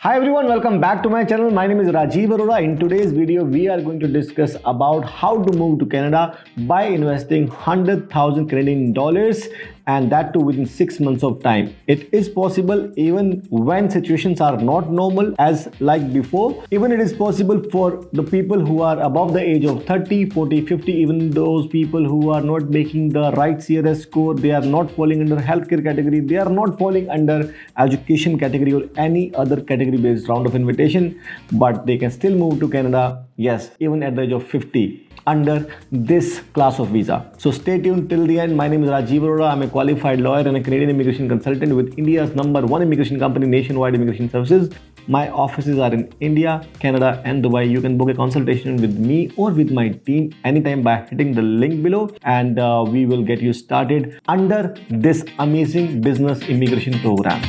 Hi everyone, welcome back to my channel. My name is Rajiv Arora. In today's video, we are going to discuss about how to move to Canada by investing 100,000 Canadian dollars, and that too within 6 months of time. It is possible even when situations are not normal as like before. Even it is possible for the people who are above the age of 30, 40, 50, even those people who are not making the right CRS score, they are not falling under healthcare category, they are not falling under education category or any other category based round of invitation, but they can still move to Canada, yes, even at the age of 50 under this class of visa. So stay tuned till the end. My name is Rajiv Arora. I'm a qualified lawyer and a Canadian immigration consultant with India's #1 immigration company, Nationwide Immigration Services. My offices are in India, Canada and Dubai. You can book a consultation with me or with my team anytime by hitting the link below, and we will get you started under this amazing business immigration program.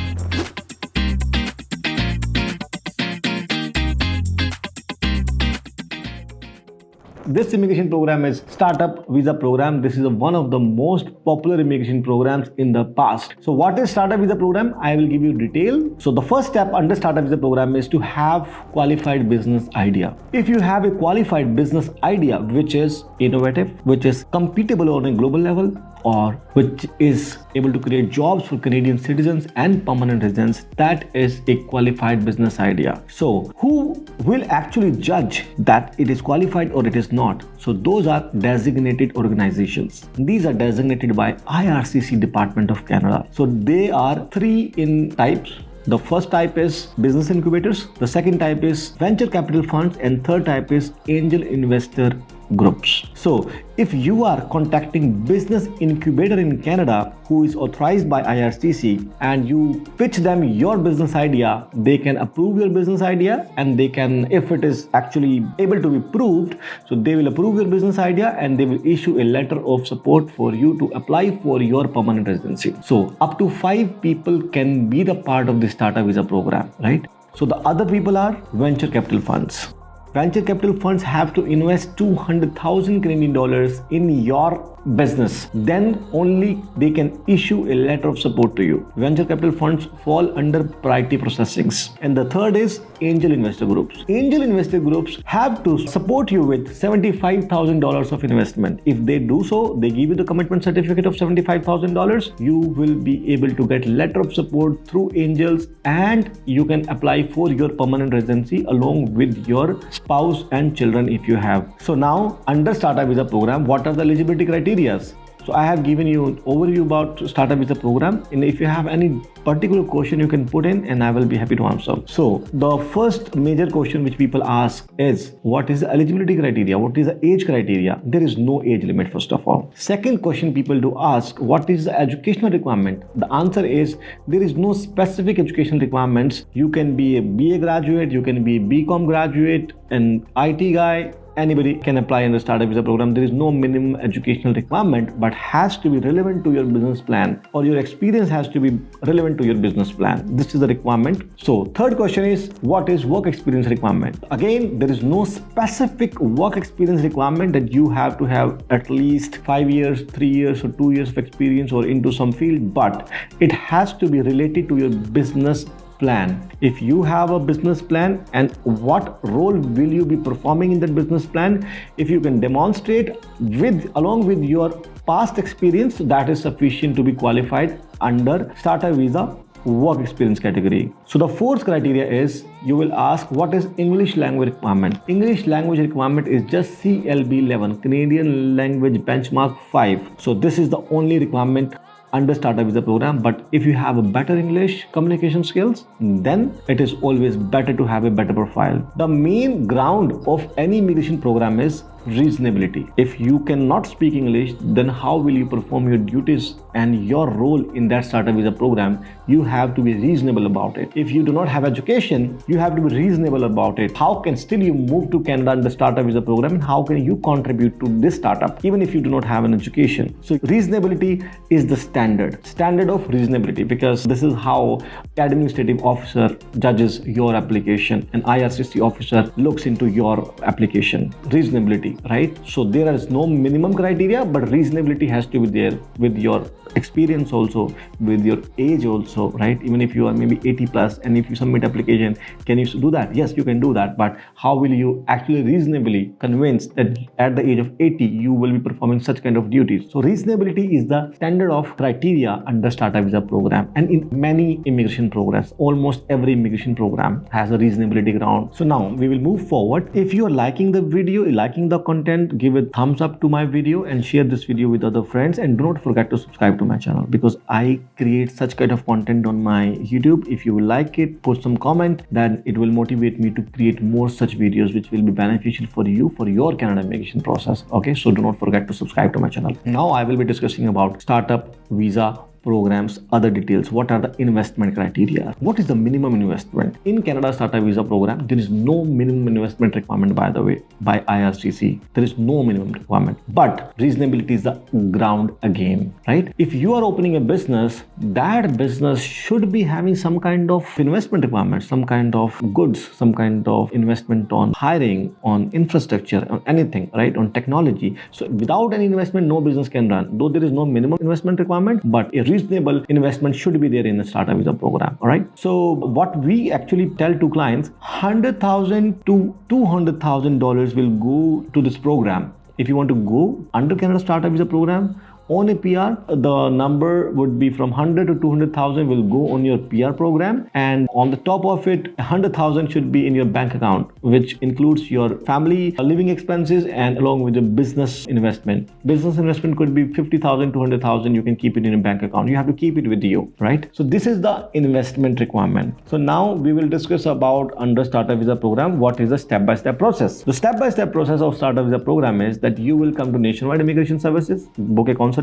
This immigration program is Startup Visa Program. This is one of the most popular immigration programs in the past. So what is Startup Visa Program? I will give you detail. So the first step under Startup Visa Program is to have qualified business idea. If you have a qualified business idea which is innovative, which is competitive on a global level, or which is able to create jobs for Canadian citizens and permanent residents, that is a qualified business idea. So who will actually judge that it is qualified or it is not? So those are designated organizations. These are designated by IRCC Department of Canada. So they are three in types. The first type is business incubators, the second type is venture capital funds, and third type is angel investor groups. So if you are contacting business incubator in Canada who is authorized by IRCC and you pitch them your business idea, they can approve your business idea, and they can, if it is actually able to be proved, so they will approve your business idea and they will issue a letter of support for you to apply for your permanent residency. So up to 5 people can be the part of the Startup Visa program, right? So the other people are venture capital funds. Venture capital funds have to invest 200,000 Canadian dollars in your business. Then only they can issue a letter of support to you. Venture capital funds fall under priority processings. And the third is angel investor groups. Angel investor groups have to support you with $75,000 of investment. If they do so, they give you the commitment certificate of $75,000. You will be able to get letter of support through angels, and you can apply for your permanent residency along with your spouse and children if you have. So now under Startup Visa program, what are the eligibility criteria? So I have given you an overview about Startup Visa program, and if you have any particular question you can put in and I will be happy to answer. So the first major question which people ask is, what is the eligibility criteria? What is the age criteria? There is no age limit, first of all. Second question people do ask, what is the educational requirement? The answer is, there is no specific education requirements. You can be a BA graduate, you can be a BCom graduate, an IT guy, anybody can apply under Startup Visa program. There is no minimum educational requirement, but has to be relevant to your business plan, or your experience has to be relevant to your business plan. This is the requirement. So third question is, what is work experience requirement? Again, there is no specific work experience requirement that you have to have at least 5 years, 3 years or 2 years of experience or into some field, but it has to be related to your business plan. If you have a business plan, and what role will you be performing in that business plan, if you can demonstrate along with your past experience, that is sufficient to be qualified under Startup Visa work experience category. So the fourth criteria is, you will ask, what is English language requirement? English language requirement is just CLB 11, Canadian Language Benchmark 5. So this is the only requirement under Startup Visa program. But if you have a better English communication skills, then it is always better to have a better profile. The main ground of any immigration program is reasonability. If you cannot speak English, then how will you perform your duties and your role in that Startup Visa program? You have to be reasonable about it. If you do not have education, you have to be reasonable about it. How can still you move to Canada under Startup Visa program, and how can you contribute to this startup even if you do not have an education? So reasonability is the standard of reasonability, because this is how administrative officer judges your application, and IRCC officer looks into your application. Reasonability. reasonably, right? So there is no minimum criteria, but reasonability has to be there with your experience also, with your age also, right? Even if you are maybe 80 plus and if you submit application, can you do that? Yes, you can do that, but how will you actually reasonably convince that at the age of 80 you will be performing such kind of duties? So reasonability is the standard of criteria under startup visa program, and in many immigration programs, almost every immigration program has a reasonability ground. So now we will move forward. If you are liking the video, liking the content, give a thumbs up to my video and share this video with other friends, and do not forget to subscribe to my channel, because I create such kind of content on my YouTube. If you like it, post some comment, then it will motivate me to create more such videos which will be beneficial for you for your Canada immigration process. Okay, so do not forget to subscribe to my channel. Now I will be discussing about startup visa programs, other details. What are the investment criteria? What is the minimum investment? In Canada startup visa program, there is no minimum investment requirement, by the way, by IRCC. There is no minimum requirement, but reasonability is the ground again, right? If you are opening a business, that business should be having some kind of investment requirement, some kind of goods, some kind of investment on hiring, on infrastructure, on anything, right? On technology. So without any investment, no business can run. Though there is no minimum investment requirement, but a reasonable investment should be there in the startup visa program. All right. So what we actually tell to clients, $100,000 to $200,000 will go to this program. If you want to go under Canada startup visa program on a PR, the number would be from 100 to 200,000 will go on your PR program, and on the top of it, 100,000 should be in your bank account, which includes your family living expenses and along with the business investment. Business investment could be 50,000 to 100,000. You can keep it in a bank account. You have to keep it with you, right? So this is the investment requirement. So now we will discuss about under startup visa program, what is the step-by-step process. The step-by-step process of startup visa program is that you will come to Nationwide Immigration Services, book a consultation.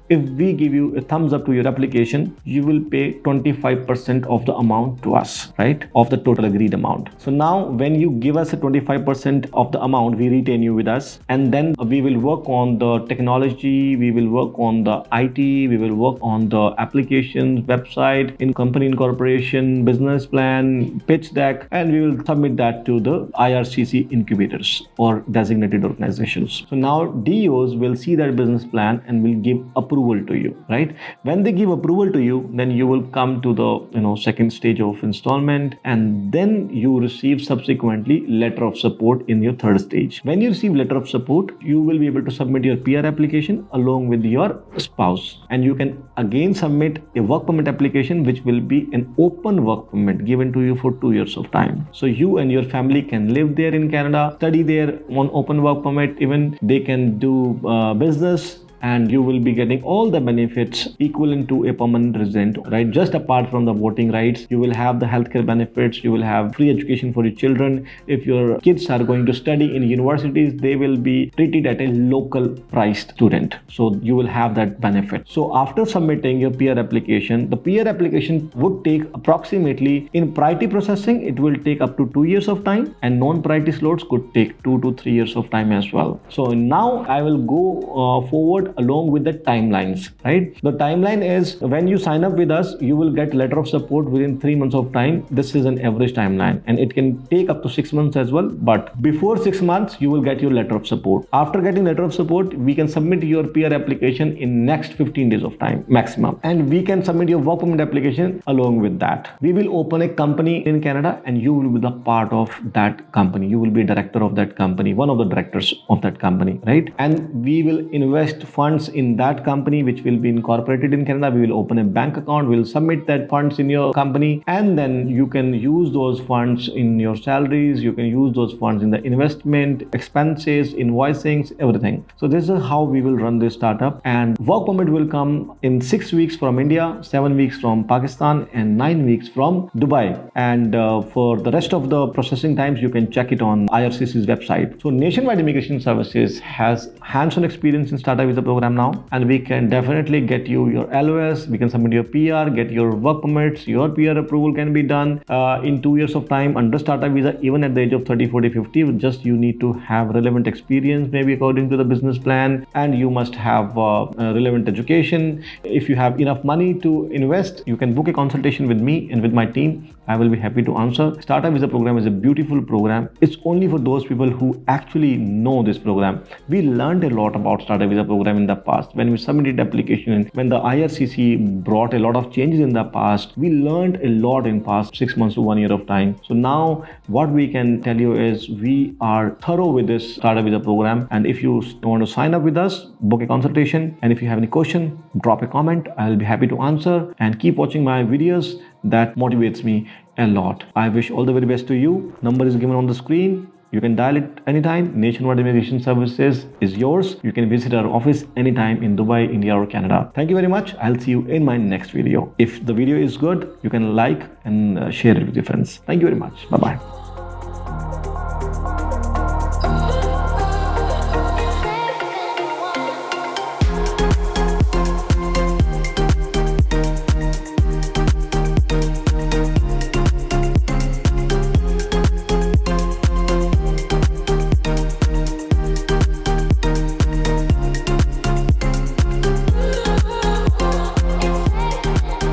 If we give you a thumbs up to your application, you will pay 25% of the amount to us, right? Of the total agreed amount. So now when you give us a 25% of the amount, we retain you with us, and then we will work on the technology, we will work on the IT, we will work on the applications, website, in company incorporation, business plan, pitch deck, and we will submit that to the IRCC incubators or designated organizations. So now DOs will see that business plan and will give approval to you, right? When they give approval to you, then you will come to the second stage of installment, and then you receive subsequently letter of support in your third stage. When you receive letter of support, you will be able to submit your PR application along with your spouse, and you can again submit a work permit application, which will be an open work permit given to you for 2 years of time. So you and your family can live there in Canada, study there on open work permit, even they can do business, and you will be getting all the benefits equivalent to a permanent resident, right? Just apart from the voting rights, you will have the healthcare benefits, you will have free education for your children. If your kids are going to study in universities, they will be treated at a local priced student. So you will have that benefit. So after submitting your PR application, the PR application would take approximately, in priority processing, it will take up to 2 years of time, and non-priority slots could take 2 to 3 years of time as well. So now I will go forward along with the timelines, right? The timeline is when you sign up with us, you will get letter of support within 3 months of time. This is an average timeline, and it can take up to 6 months as well. But before 6 months, you will get your letter of support. After getting letter of support, we can submit your PR application in next 15 days of time maximum, and we can submit your work permit application along with that. We will open a company in Canada, and you will be the part of that company. You will be a director of that company, one of the directors of that company, right? And we will invest funds in that company, which will be incorporated in Canada. We will open a bank account, we'll submit that funds in your company, and then you can use those funds in your salaries, you can use those funds in the investment, expenses, invoicings, everything. So this is how we will run this startup, and work permit will come in 6 weeks from India, 7 weeks from Pakistan, and 9 weeks from Dubai. And for the rest of the processing times, you can check it on IRCC's website. So Nationwide Immigration Services has hands-on experience in startup visa program now, and we can definitely get you your LOS, we can submit your PR, get your work permits, your PR approval can be done in 2 years of time under startup visa, even at the age of 30, 40, 50. Just you need to have relevant experience, maybe according to the business plan, and you must have relevant education. If you have enough money to invest, you can book a consultation with me and with my team. I will be happy to answer. Startup Visa program is a beautiful program. It's only for those people who actually know this program. We learned a lot about Startup Visa program in the past. When we submitted application, when the IRCC brought a lot of changes in the past, we learned a lot in past 6 months to 1 year of time. So now what we can tell you is we are thorough with this Startup Visa program. And if you want to sign up with us, book a consultation. And if you have any question, drop a comment. I'll be happy to answer. And keep watching my videos. That motivates me a lot. I wish all the very best to you. Number is given on the screen. You can dial it anytime. Nationwide Immigration Services is yours. You can visit our office anytime in Dubai, India or Canada. Thank you very much. I'll see you in my next video. If the video is good, you can like and share it with your friends. Thank you very much. Bye-bye.